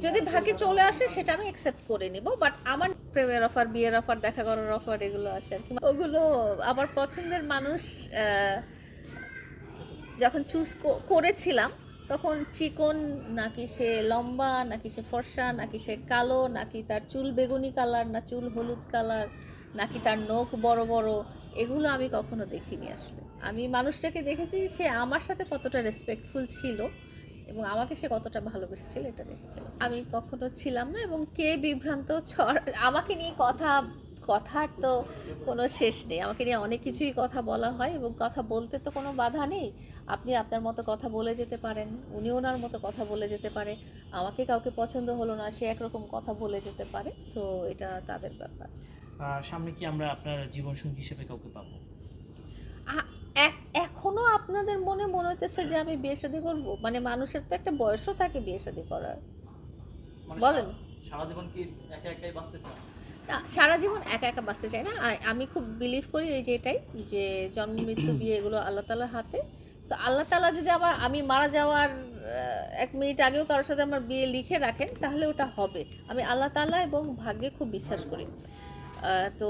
যদি ভাগ্যে চলে আসে সেটা আমি অ্যাকসেপ্ট করে নিব, বাট আমার প্রেমের অফার, বিয়ের অফার, দেখা করার অফার এগুলো আসে আর কি। ওগুলো আমার পছন্দের মানুষ যখন চুজ করেছিলাম তখন চিকন নাকি সে লম্বা, নাকি সে ফর্সা, নাকি সে কালো, নাকি তার চুল বেগুনি কালার, না চুল হলুদ কালার, নাকি তার নখ বড় বড়, এগুলো আমি কখনো দেখিনি। আসলে আমি মানুষটাকে দেখেছি সে আমার সাথে কতটা রেসপেক্টফুল ছিল এবং আমাকে সে কতটা ভালোবেসেছিল এটা দেখেছিলাম। আমি কখনো ছিলাম না। এবং কে বিভ্রান্ত আমাকে নিয়ে কথার তো কোনো শেষ নেই। আমাকে নিয়ে অনেক কিছুই কথা বলা হয় এবং কথা বলতে তো কোনো বাধা নেই। আপনি আপনার মতো কথা বলে যেতে পারেন, উনি ওনার মতো কথা বলে যেতে পারে। আমাকে কাউকে পছন্দ হলো না, সে একরকম কথা বলে যেতে পারে। সো এটা তাদের ব্যাপার। সামনে কি আমরা আপনার জীবনসঙ্গী হিসেবে কাউকে পাবো? এখনো আপনাদের মনে হইতেছে যে আমি বিয়ে শাদী করবো? মানে মানুষের তো একটা বয়সও থাকে বিয়ে শাদী করার, বলেন। সারা জীবন কি একা একাই বাঁচতে চান? না, সারা জীবন একা একা বাঁচতে চাই না। আমি খুব বিলিভ করি এই যে এটাই, যে জন্ম মৃত্যু বিয়ে এগুলো আল্লাহ তাআলার হাতে। সো আল্লাহ তাআলা যদি আমি মারা যাওয়ার 1 মিনিট আগেও কারোর সাথে আমার বিয়ে লিখে রাখেন তাহলে ওটা হবে। আমি আল্লাহ তাআলা এবং ভাগ্যে খুব বিশ্বাস করি। তো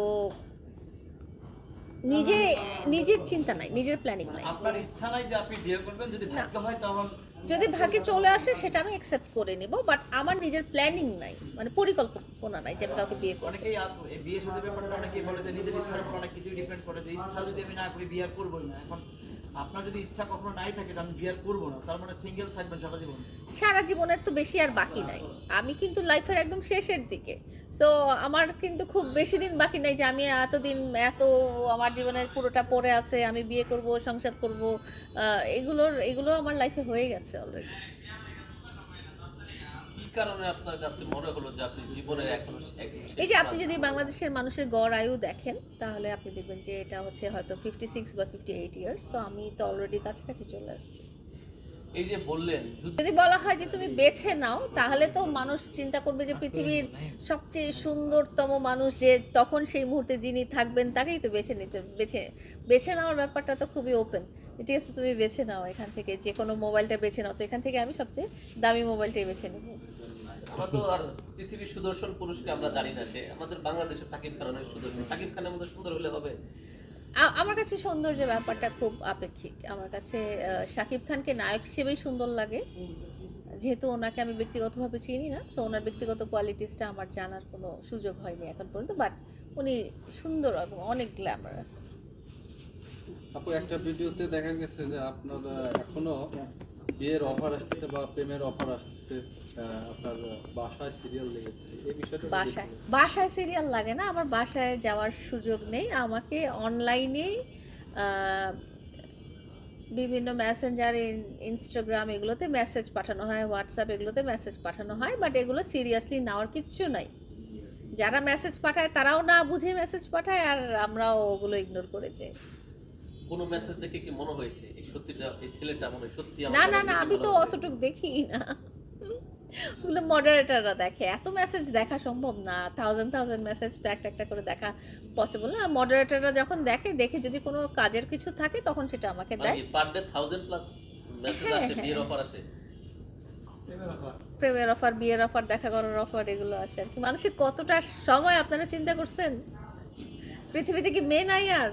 নিজের চিন্তা নাই, নিজের প্ল্যানিং নাই। আপনার ইচ্ছা নাই যে আপনি বিয়ে করবেন, যদি ভাগ্য হয় তখন যদি ভাগ্যে চলে আসে সেটা আমি অ্যাকসেপ্ট করে নিব, বাট আমার নিজের প্ল্যানিং নাই, মানে পরিকল্পনা নাই যে আমি কাউকে বিয়ে করব। অনেকেই এই বিয়ে সাথে ব্যাপারটা অনেকেই বলে যে নিজের ইচ্ছার উপর অনেক কিছু ডিপেন্ড করে, যে ইচ্ছা যদি আমি না করি বিয়ে করবোই না। এখন আপনার যদি ইচ্ছা কখনো নাই থাকে যে আমি বিয়ে করবো না, তার মানে সিঙ্গেল থাকবেন সারা জীবন? সারা জীবনের তো বেশি আর বাকি নাই। আমি কিন্তু লাইফের একদম শেষের দিকে। সো আমার কিন্তু খুব বেশি দিন বাকি নাই যে আমি এত আমার জীবনের পুরোটা পড়ে আছে, আমি বিয়ে করব, সংসার করব। এগুলো আমার লাইফে হয়ে গেছে অলরেডি। কি কারণে আপনার কাছে মনে হলো যে আপনি জীবনের এখনো একদম শেষ এই যে আপনি প্রান্তে? যদি বাংলাদেশের মানুষের গড় আয়ু দেখেন তাহলে আপনি দেখবেন যে এটা হচ্ছে হয়তো 56 বা 58 ইয়ার্স। সো আমি তো অলরেডি কাছাকাছি চলে আসছি। এই যে বললেন যদি বলা হয় যে তুমি বেছে নাও, তাহলে তো মানুষ চিন্তা করবে যে পৃথিবীর সবচেয়ে সুন্দরতম মানুষ যে তখন সেই মুহূর্তে যিনি থাকবেন তাকেই তো বেছে নেওয়ার ব্যাপারটা তো খুবই ওপেন। ঠিক আছে, তুমি বেছে নাও, এখান থেকে যে কোনো মোবাইলটা বেছে নাও, তো এখান থেকে আমি সবচেয়ে দামি মোবাইলটাই বেছে নেব। আমরা তো আর পৃথিবীর সুদর্শন পুরুষকে আমরা জানি না, সে আমাদের বাংলাদেশের সাকিব খান অনেক সুদর্শন। সাকিব খানের মতো সুন্দর হলে হবে? আমার কাছে সৌন্দর্যের ব্যাপারটা খুব আপেক্ষিক। আমার কাছে শাকিব খানকে নায়ক হিসেবেই সুন্দর লাগে, যেহেতু ওনাকে আমি ব্যক্তিগতভাবে চিনি না। সো ওনার ব্যক্তিগত কোয়ালিটিসটা আমার জানার কোনো সুযোগ হয়নি এখন পর্যন্ত, বাট উনি সুন্দর এবং অনেক গ্ল্যামারাস। আপু, একটা ভিডিওতে দেখা গেছে যে আপনার এখনো বিয়ের অফার আসতেছে বা প্রেমের অফার আসতেছে, আপনার বাসায় সিরিয়াল লেগেছে, এই বিষয়টা বাসায় সিরিয়াল লাগে না, আমার বাসায় যাওয়ার সুযোগ নেই। আমাকে অনলাইনেই বিভিন্ন মেসেঞ্জার, ইনস্টাগ্রাম এগুলোতে মেসেজ পাঠানো হয়, হোয়াটসঅ্যাপ এগুলোতে মেসেজ পাঠানো হয়, বাট এগুলো সিরিয়াসলি নেওয়ার কিচ্ছু নাই। যারা মেসেজ পাঠায় তারাও না বুঝে মেসেজ পাঠায়, আর আমরাও ওগুলো ইগনোর করে যাই। কোনো মেসেজ দেখে কি মনে হয়েছে এই সত্যিটা, এই ছেলেটা মনে হয় সত্যি না আমাকে না অনেক না, বেশি আমি তো ভালোবাসে? অতটুকু দেখি না। ওগুলো মডারেটররা দেখে। এত মেসেজ দেখা সম্ভব না, থাউজেন্ড মেসেজ তো একটা একটা করে দেখা পসিবল না। মডারেটররা যখন দেখে যদি কোনো কাজের কিছু থাকে তখন সেটা আমাকে মানে দেয়। কি পার ডে 1000 প্লাস মেসেজ হ্যাঁ, আসে, হ্যাঁ। বিয়ের অফার আসে? প্রেমের অফার, বিয়ের অফার, দেখা করার অফার এগুলো আসে আর কি। মানুষের কতটা সময় আপনারা চিন্তা করছেন? পৃথিবীতে কি মেয়ে নাই আর?